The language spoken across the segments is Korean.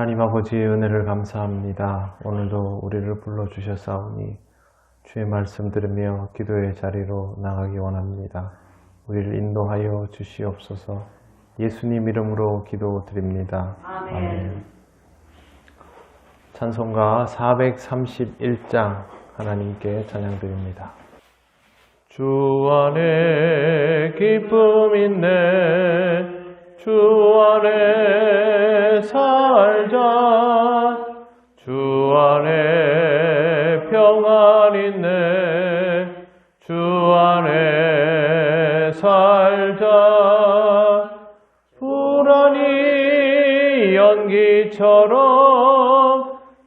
하나님 아버지의 은혜를 감사합니다. 오늘도 우리를 불러주셨사오니 주의 말씀 들으며 기도의 자리로 나가기 원합니다. 우리를 인도하여 주시옵소서. 예수님 이름으로 기도드립니다. 아멘. 찬송가 431장 하나님께 찬양드립니다. 주 안에 기쁨 있네, 주 안에 살자, 주 안에 평안 있네, 주 안에 살자. 불안이 연기처럼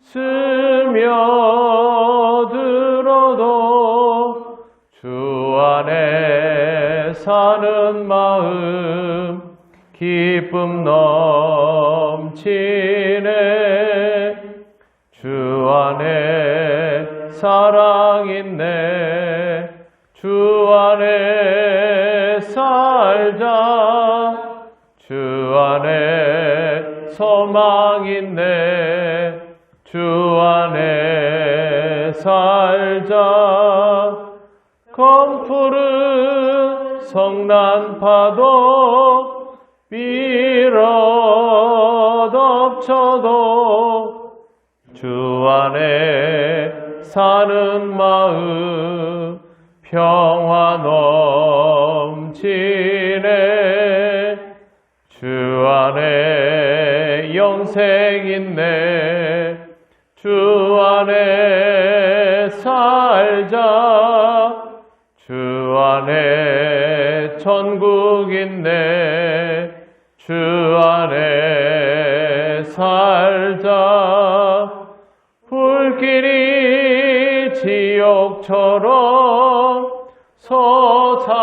스며들어도 주 안에 사는 마음 기쁨 넘치네. 주 안에 사랑 있네, 주 안에 살자, 주 안에 소망 있네, 주 안에 살자. 검푸른 성난파도 빌어 덮쳐도 주 안에 사는 마음 평화 넘치네. 주 안에 영생 있네, 주 안에 살자, 주 안에 천국 있네, 주 안에 살자. 불길이 지옥처럼 솟아올라도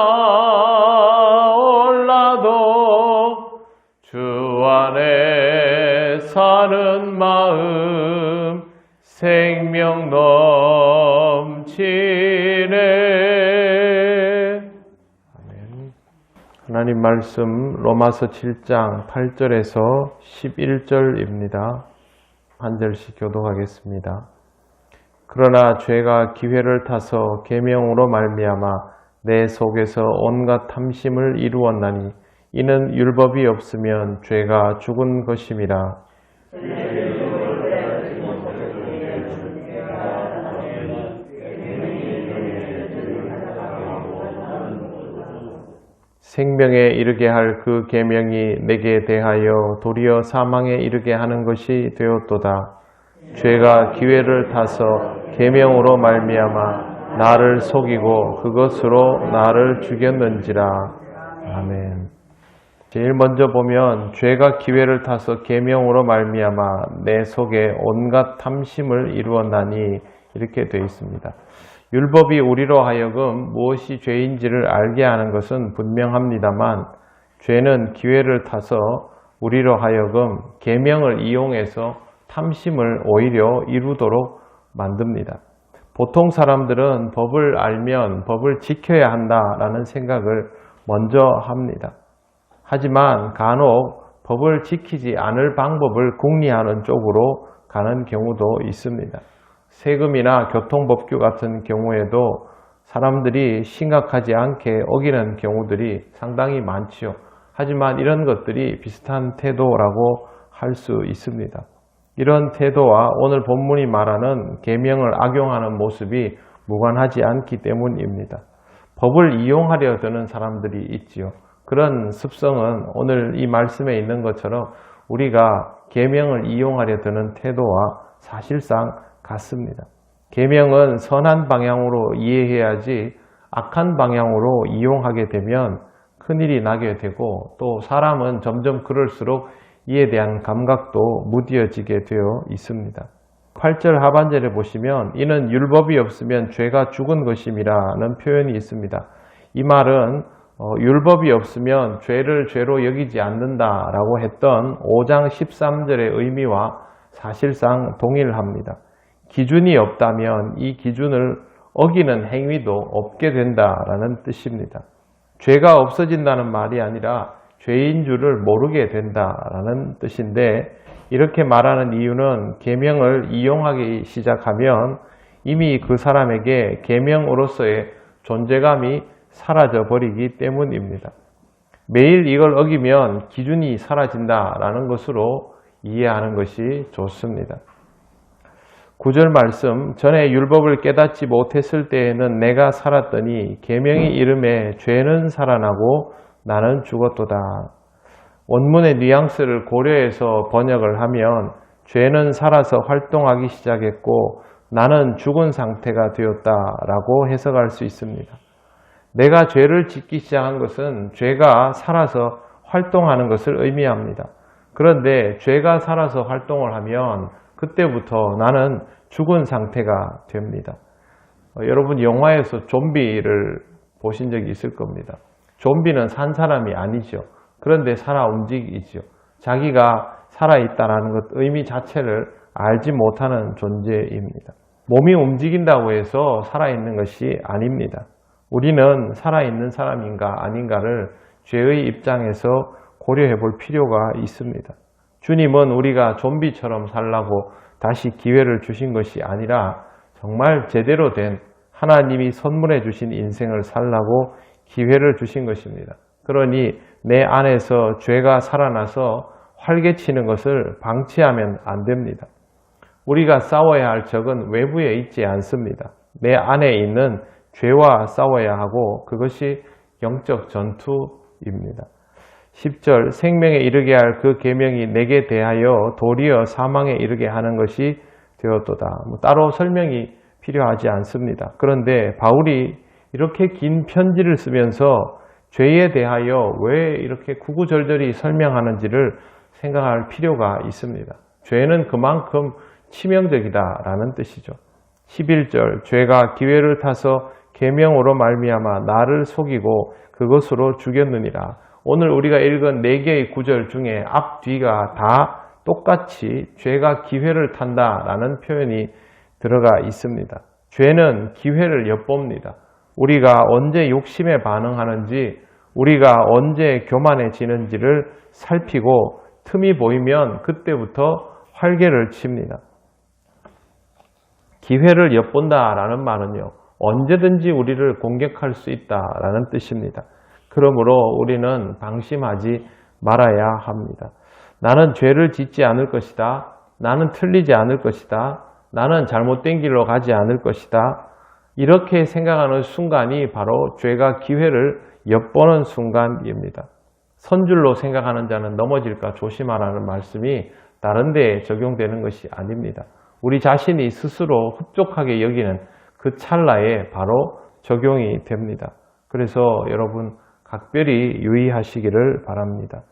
주 안에 사는 마음 생명 넘치네. 아멘. 하나님 말씀 로마서 7장 8절에서 11절입니다. 한 절씩 교독하겠습니다. 그러나 죄가 기회를 타서 계명으로 말미암아 내 속에서 온갖 탐심을 이루었나니 이는 율법이 없으면 죄가 죽은 것임이라. 생명에 이르게 할 그 계명이 내게 대하여 도리어 사망에 이르게 하는 것이 되었도다. 죄가 기회를 타서 계명으로 말미암아 나를 속이고 그것으로 나를 죽였는지라. 아멘. 제일 먼저 보면 죄가 기회를 타서 계명으로 말미암아 내 속에 온갖 탐심을 이루었나니 이렇게 되어 있습니다. 율법이 우리로 하여금 무엇이 죄인지를 알게 하는 것은 분명합니다만 죄는 기회를 타서 우리로 하여금 계명을 이용해서 탐심을 오히려 이루도록 만듭니다. 보통 사람들은 법을 알면 법을 지켜야 한다라는 생각을 먼저 합니다. 하지만 간혹 법을 지키지 않을 방법을 궁리하는 쪽으로 가는 경우도 있습니다. 세금이나 교통법규 같은 경우에도 사람들이 심각하지 않게 어기는 경우들이 상당히 많지요. 하지만 이런 것들이 비슷한 태도라고 할 수 있습니다. 이런 태도와 오늘 본문이 말하는 계명을 악용하는 모습이 무관하지 않기 때문입니다. 법을 이용하려 드는 사람들이 있지요. 그런 습성은 오늘 이 말씀에 있는 것처럼 우리가 계명을 이용하려 드는 태도와 사실상 같습니다. 계명은 선한 방향으로 이해해야지 악한 방향으로 이용하게 되면 큰일이 나게 되고 또 사람은 점점 그럴수록 이에 대한 감각도 무뎌지게 되어 있습니다. 8절 하반절에 보시면 이는 율법이 없으면 죄가 죽은 것임이라는 표현이 있습니다. 이 말은 율법이 없으면 죄를 죄로 여기지 않는다라고 했던 5장 13절의 의미와 사실상 동일합니다. 기준이 없다면 이 기준을 어기는 행위도 없게 된다라는 뜻입니다. 죄가 없어진다는 말이 아니라 죄인 줄을 모르게 된다라는 뜻인데, 이렇게 말하는 이유는 계명을 이용하기 시작하면 이미 그 사람에게 계명으로서의 존재감이 사라져 버리기 때문입니다. 매일 이걸 어기면 기준이 사라진다라는 것으로 이해하는 것이 좋습니다. 9절 말씀, 전에 율법을 깨닫지 못했을 때에는 내가 살았더니 계명이 이름에 죄는 살아나고 나는 죽었도다. 원문의 뉘앙스를 고려해서 번역을 하면 죄는 살아서 활동하기 시작했고 나는 죽은 상태가 되었다라고 해석할 수 있습니다. 내가 죄를 짓기 시작한 것은 죄가 살아서 활동하는 것을 의미합니다. 그런데 죄가 살아서 활동을 하면 그때부터 나는 죽은 상태가 됩니다. 여러분 영화에서 좀비를 보신 적이 있을 겁니다. 좀비는 산 사람이 아니죠. 그런데 살아 움직이죠. 자기가 살아있다는 것 의미 자체를 알지 못하는 존재입니다. 몸이 움직인다고 해서 살아있는 것이 아닙니다. 우리는 살아있는 사람인가 아닌가를 죄의 입장에서 고려해 볼 필요가 있습니다. 주님은 우리가 좀비처럼 살라고 다시 기회를 주신 것이 아니라 정말 제대로 된 하나님이 선물해 주신 인생을 살라고 기회를 주신 것입니다. 그러니 내 안에서 죄가 살아나서 활개치는 것을 방치하면 안 됩니다. 우리가 싸워야 할 적은 외부에 있지 않습니다. 내 안에 있는 죄와 싸워야 하고 그것이 영적 전투입니다. 10절 생명에 이르게 할 그 계명이 내게 대하여 도리어 사망에 이르게 하는 것이 되었도다. 따로 설명이 필요하지 않습니다. 그런데 바울이 이렇게 긴 편지를 쓰면서 죄에 대하여 왜 이렇게 구구절절히 설명하는지를 생각할 필요가 있습니다. 죄는 그만큼 치명적이다라는 뜻이죠. 11절 죄가 기회를 타서 계명으로 말미암아 나를 속이고 그것으로 죽였느니라. 오늘 우리가 읽은 4개의 구절 중에 앞뒤가 다 똑같이 죄가 기회를 탄다라는 표현이 들어가 있습니다. 죄는 기회를 엿봅니다. 우리가 언제 욕심에 반응하는지, 우리가 언제 교만해지는지를 살피고 틈이 보이면 그때부터 활개를 칩니다. 기회를 엿본다라는 말은요, 언제든지 우리를 공격할 수 있다라는 뜻입니다. 그러므로 우리는 방심하지 말아야 합니다. 나는 죄를 짓지 않을 것이다. 나는 틀리지 않을 것이다. 나는 잘못된 길로 가지 않을 것이다. 이렇게 생각하는 순간이 바로 죄가 기회를 엿보는 순간입니다. 선줄로 생각하는 자는 넘어질까 조심하라는 말씀이 다른 데에 적용되는 것이 아닙니다. 우리 자신이 스스로 흡족하게 여기는 그 찰나에 바로 적용이 됩니다. 그래서 여러분 각별히 유의하시기를 바랍니다.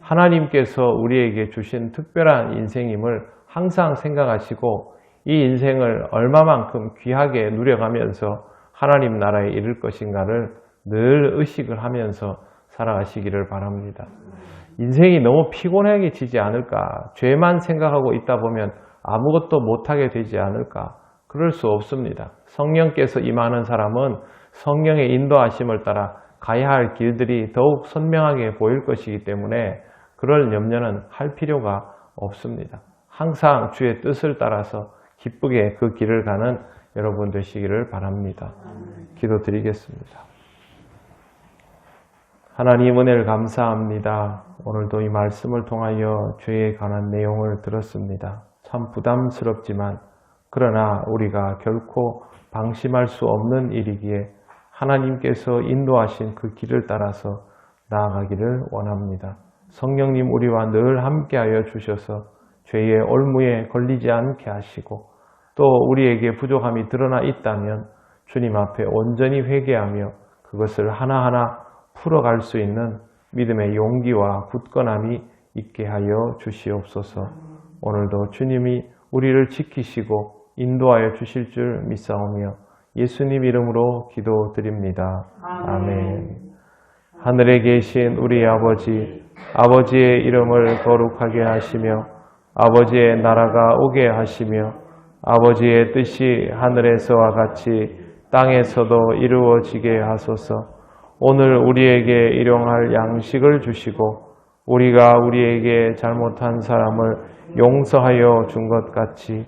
하나님께서 우리에게 주신 특별한 인생임을 항상 생각하시고 이 인생을 얼마만큼 귀하게 누려가면서 하나님 나라에 이를 것인가를 늘 의식을 하면서 살아가시기를 바랍니다. 인생이 너무 피곤하게 지지 않을까? 죄만 생각하고 있다 보면 아무것도 못하게 되지 않을까? 그럴 수 없습니다. 성령께서 임하는 사람은 성령의 인도하심을 따라 가야 할 길들이 더욱 선명하게 보일 것이기 때문에 그럴 염려는 할 필요가 없습니다. 항상 주의 뜻을 따라서 기쁘게 그 길을 가는 여러분 되시기를 바랍니다. 기도드리겠습니다. 하나님 은혜를 감사합니다. 오늘도 이 말씀을 통하여 죄에 관한 내용을 들었습니다. 참 부담스럽지만 그러나 우리가 결코 방심할 수 없는 일이기에 하나님께서 인도하신 그 길을 따라서 나아가기를 원합니다. 성령님 우리와 늘 함께하여 주셔서 죄의 올무에 걸리지 않게 하시고 또 우리에게 부족함이 드러나 있다면 주님 앞에 온전히 회개하며 그것을 하나하나 풀어갈 수 있는 믿음의 용기와 굳건함이 있게 하여 주시옵소서. 오늘도 주님이 우리를 지키시고 인도하여 주실 줄 믿사오며 예수님 이름으로 기도드립니다. 아멘. 하늘에 계신 우리 아버지, 아버지의 이름을 거룩하게 하시며 아버지의 나라가 오게 하시며 아버지의 뜻이 하늘에서와 같이 땅에서도 이루어지게 하소서. 오늘 우리에게 일용할 양식을 주시고 우리가 우리에게 잘못한 사람을 용서하여 준 것 같이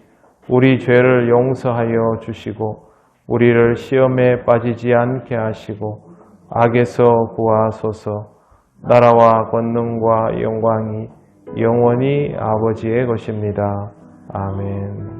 우리 죄를 용서하여 주시고 우리를 시험에 빠지지 않게 하시고 악에서 구하소서. 나라와 권능과 영광이 영원히 아버지의 것입니다. 아멘.